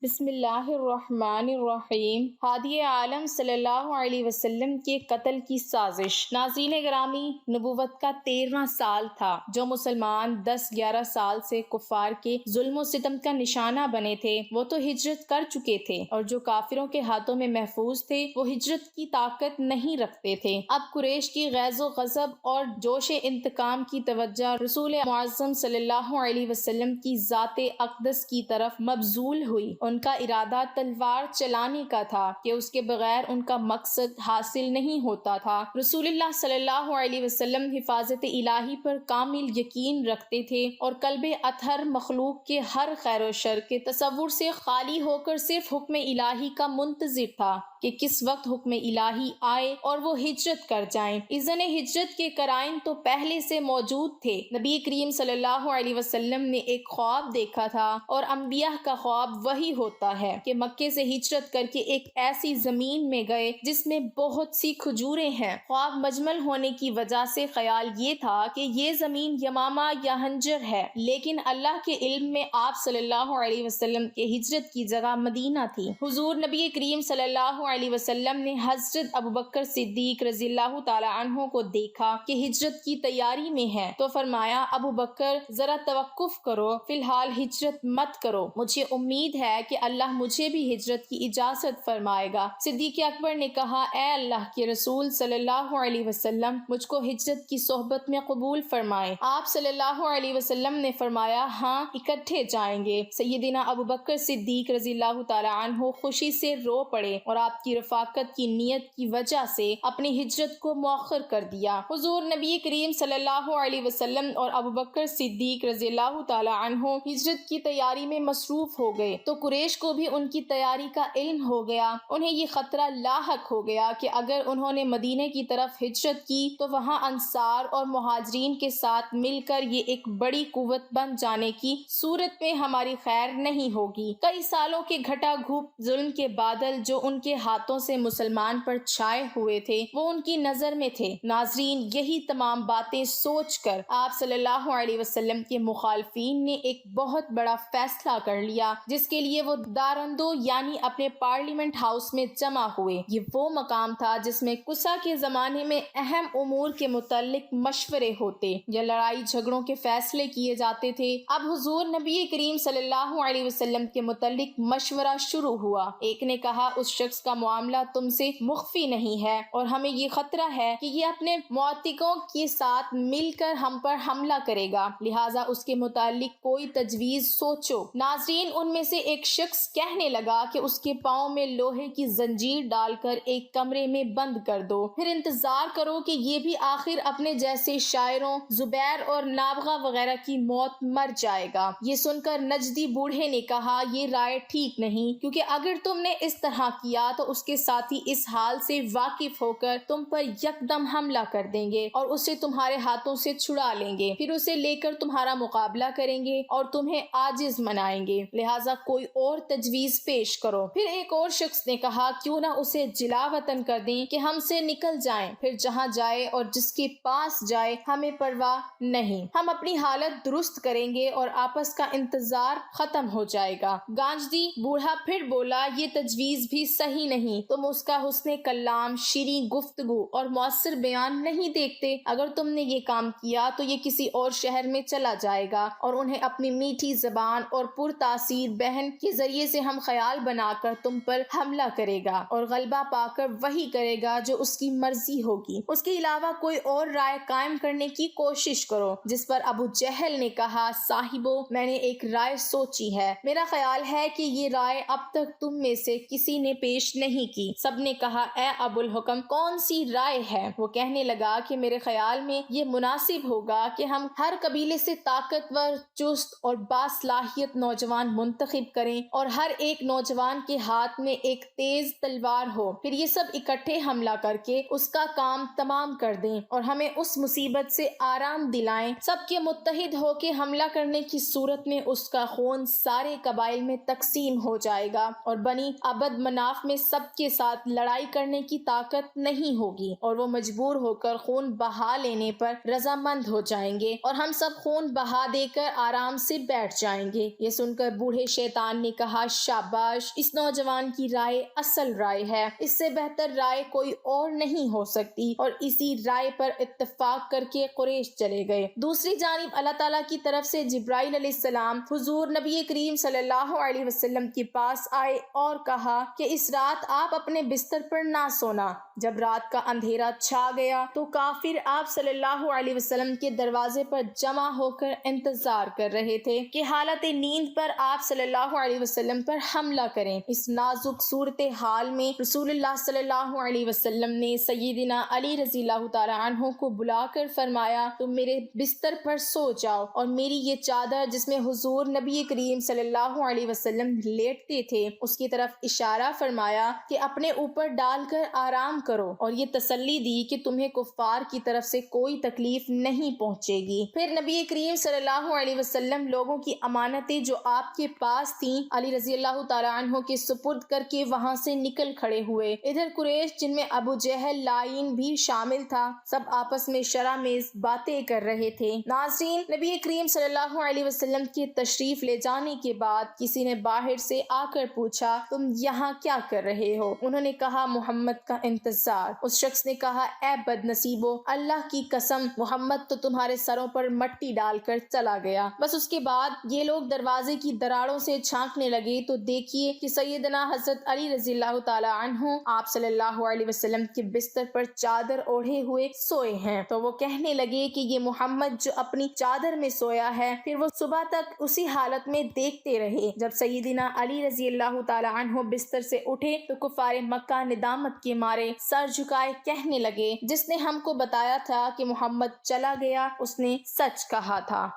بسم اللہ الرحمن الرحیم۔ ہادی عالم صلی اللہ علیہ وسلم کے قتل کی سازش۔ ناظرین گرامی، نبوت کا 13واں سال تھا جو مسلمان 10-11 سال سے کفار کے ظلم و ستم کا نشانہ بنے تھے وہ تو ہجرت کر چکے تھے، اور جو کافروں کے ہاتھوں میں محفوظ تھے وہ ہجرت کی طاقت نہیں رکھتے تھے۔ اب قریش کی غیظ و غضب اور جوش انتقام کی توجہ رسول معظم صلی اللہ علیہ وسلم کی ذات اقدس کی طرف مبذول ہوئی۔ ان کا ارادہ تلوار چلانے کا تھا کہ اس کے بغیر ان کا مقصد حاصل نہیں ہوتا تھا۔ رسول اللہ صلی اللہ علیہ وسلم حفاظت الہی پر کامل یقین رکھتے تھے اور قلب اطہر مخلوق کے ہر خیر و شر کے تصور سے خالی ہو کر صرف حکم الہی کا منتظر تھا کہ کس وقت حکم الہی آئے اور وہ ہجرت کر جائیں۔ اذن ہجرت کے قرائن تو پہلے سے موجود تھے۔ نبی کریم صلی اللہ علیہ وسلم نے ایک خواب دیکھا تھا، اور انبیاء کا خواب وہی ہوتا ہے کہ مکے سے ہجرت کر کے ایک ایسی زمین میں گئے جس میں بہت سی کھجوریں ہیں۔ خواب مجمل ہونے کی وجہ سے خیال یہ تھا کہ یہ زمین یمامہ یا ہنجر ہے، لیکن اللہ کے علم میں آپ صلی اللہ علیہ وسلم کے ہجرت کی جگہ مدینہ تھی۔ حضور نبی کریم صلی اللہ علیہ وسلم نے حضرت ابوبکر صدیق رضی اللہ تعالی عنہ کو دیکھا کہ ہجرت کی تیاری میں ہے، تو فرمایا ابوبکر ذرا توقف کرو، فی الحال ہجرت مت کرو، مجھے امید ہے کہ اللہ مجھے بھی ہجرت کی اجازت فرمائے گا۔ صدیق اکبر نے کہا، اے اللہ کے رسول صلی اللہ علیہ وسلم، مجھ کو ہجرت کی صحبت میں قبول فرمائے۔ آپ صلی اللہ علیہ وسلم نے فرمایا، ہاں اکٹھے جائیں گے۔ سیدنا ابوبکر صدیق رضی اللہ تعالی عنہ خوشی سے رو پڑے اور آپ کی رفاقت کی نیت کی وجہ سے اپنی ہجرت کو مؤخر کر دیا۔ حضور نبی کریم صلی اللہ علیہ وسلم اور ابوبکر صدیق رضی اللہ تعالی عنہ ہجرت کی تیاری میں مصروف ہو گئے تو قریش کو بھی ان کی تیاری کا علم ہو گیا۔ انہیں یہ خطرہ لاحق ہو گیا کہ اگر انہوں نے مدینہ کی طرف ہجرت کی تو وہاں انصار اور مہاجرین کے ساتھ مل کر یہ ایک بڑی قوت بن جانے کی صورت میں ہماری خیر نہیں ہوگی۔ کئی سالوں کے گھٹا گھوپ ظلم کے بادل جو ان کے ہاتھوں سے مسلمان پر چھائے ہوئے تھے وہ ان کی نظر میں تھے۔ ناظرین، یہی تمام باتیں سوچ کر آپ صلی اللہ علیہ وسلم کے مخالفین نے ایک بہت بڑا فیصلہ کر لیا، جس کے لیے وہ دارندو یعنی اپنے پارلیمنٹ ہاؤس میں جمع ہوئے۔ یہ وہ مقام تھا جس میں قصہ کے زمانے میں اہم امور کے متعلق مشورے ہوتے یا لڑائی جھگڑوں کے فیصلے کیے جاتے تھے۔ اب حضور نبی کریم صلی اللہ علیہ وسلم کے متعلق مشورہ شروع ہوا۔ ایک نے کہا، اس شخص کا معاملہ تم سے مخفی نہیں ہے اور ہمیں یہ خطرہ ہے کہ یہ اپنے معتقوں کے ساتھ مل کر ہم پر حملہ کرے گا، لہٰذا اس کے متعلق کوئی تجویز سوچو۔ ناظرین، ان میں سے ایک شخص کہنے لگا کہ اس کے پاؤں میں لوہے کی زنجیر ڈال کر ایک کمرے میں بند کر دو، پھر انتظار کرو کہ یہ بھی آخر اپنے جیسے شاعروں زبیر اور نابغہ وغیرہ کی موت مر جائے گا۔ یہ سن کر نجدی بوڑھے نے کہا، یہ رائے ٹھیک نہیں، کیونکہ اگر تم نے اس طرح کیا تو اس کے ساتھی اس حال سے واقف ہو کر تم پر یکدم حملہ کر دیں گے اور اسے تمہارے ہاتھوں سے چھڑا لیں گے، پھر اسے لے کر تمہارا مقابلہ کریں گے اور تمہیں عاجز منائیں گے، لہٰذا کوئی اور تجویز پیش کرو۔ پھر ایک اور شخص نے کہا، کیوں نہ اسے جلا وطن کر دیں کہ ہم سے نکل جائیں، پھر جہاں جائے اور جس کے پاس جائے ہمیں پرواہ نہیں، ہم اپنی حالت درست کریں گے اور آپس کا انتظار ختم ہو جائے گا۔ گانجدی بوڑھا پھر بولا، یہ تجویز بھی صحیح نہیں، تم اس کا حسن کلام، شیریں گفتگو اور مؤثر بیان نہیں دیکھتے، اگر تم نے یہ کام کیا تو یہ کسی اور شہر میں چلا جائے گا اور انہیں اپنی میٹھی زبان اور پر تاثیر بہن کے ذریعے سے ہم خیال بنا کر تم پر حملہ کرے گا اور غلبہ پا کر وہی کرے گا جو اس کی مرضی ہوگی۔ اس کے علاوہ کوئی اور رائے قائم کرنے کی کوشش کرو۔ جس پر ابو جہل نے کہا، صاحبو، میں نے ایک رائے سوچی ہے، میرا خیال ہے کہ یہ رائے اب تک تم میں سے کسی نے پیش نہیں کی۔ سب نے کہا، اے ابو الحکم، کون سی رائے ہے؟ وہ کہنے لگا کہ میرے خیال میں یہ مناسب ہوگا کہ ہم ہر قبیلے سے طاقتور، چست اور باصلاحیت نوجوان منتخب کریں اور ہر ایک نوجوان کے ہاتھ میں ایک تیز تلوار ہو، پھر یہ سب اکٹھے حملہ کر کے اس کا کام تمام کر دیں اور ہمیں اس مصیبت سے آرام دلائیں۔ سب کے متحد ہو کے حملہ کرنے کی صورت میں اس کا خون سارے قبائل میں تقسیم ہو جائے گا اور بنی عبد مناف میں سب کے ساتھ لڑائی کرنے کی طاقت نہیں ہوگی اور وہ مجبور ہو کر خون بہا لینے پر رضامند ہو جائیں گے اور ہم سب خون بہا دے کر آرام سے بیٹھ جائیں گے۔ یہ سن کر بوڑھے شیطان نے کہا شاباش، اس نوجوان کی رائے اصل رائے ہے، اس سے بہتر رائے کوئی اور نہیں ہو سکتی، اور اسی رائے پر اتفاق کر کے قریش چلے گئے۔ دوسری جانب اللہ تعالیٰ کی طرف سے جبرائیل علیہ السلام حضور نبی کریم صلی اللہ علیہ وسلم کے پاس آئے اور کہا کہ اس رات آپ اپنے بستر پر نہ سونا۔ جب رات کا اندھیرا چھا گیا تو کافر آپ صلی اللہ علیہ وسلم کے دروازے پر جمع ہو کر انتظار کر رہے تھے کہ حالت نیند پر آپ صلی اللہ علیہ وسلم پر حملہ کریں۔ اس نازک صورتحال میں رسول اللہ صلی اللہ علیہ وسلم نے سیدنا علی رضی اللہ تعالیٰ عنہ کو بلا کر فرمایا تم میرے بستر پر سو جاؤ، اور میری یہ چادر جس میں حضور نبی کریم صلی اللہ علیہ وسلم لیٹتے تھے اس کی طرف اشارہ فرمایا کہ اپنے اوپر ڈال کر آرام کرو، اور یہ تسلی دی کہ تمہیں کفار کی طرف سے کوئی تکلیف نہیں پہنچے گی۔ پھر نبی کریم صلی اللہ علیہ وسلم لوگوں کی امانتیں جو آپ کے پاس تھیں علی رضی اللہ تعالیٰ عنہ کے سپرد کر کے وہاں سے نکل کھڑے ہوئے۔ ادھر قریش جن میں ابو جہل لائن بھی شامل تھا سب آپس میں شرآمیز باتیں کر رہے تھے۔ ناظرین، نبی کریم صلی اللہ علیہ وسلم کے تشریف لے جانے کے بعد کسی نے باہر سے آ کر پوچھا تم یہاں کیا کر رہے ہو؟ انہوں نے کہا محمد کا انتظار۔ اس شخص نے کہا اے بد نصیبو، اللہ کی قسم محمد تو تمہارے سروں پر مٹی ڈال کر چلا گیا۔ بس اس کے بعد یہ لوگ دروازے کی دراڑوں سے جھانکنے لگے تو دیکھیے کہ سیدنا حضرت علی رضی اللہ تعالی عنہ آپ صلی اللہ علیہ وسلم کے بستر پر چادر اوڑھے ہوئے سوئے ہیں۔ تو وہ کہنے لگے کہ یہ محمد جو اپنی چادر میں سویا ہے۔ پھر وہ صبح تک اسی حالت میں دیکھتے رہے۔ جب سیدنا علی رضی اللہ تعالی عنہ بستر سے اٹھے تو کفار مکہ ندامت کے مارے سر جھکائے کہنے لگے جس نے ہم کو بتایا تھا کہ محمد چلا گیا اس نے سچ کہا تھا۔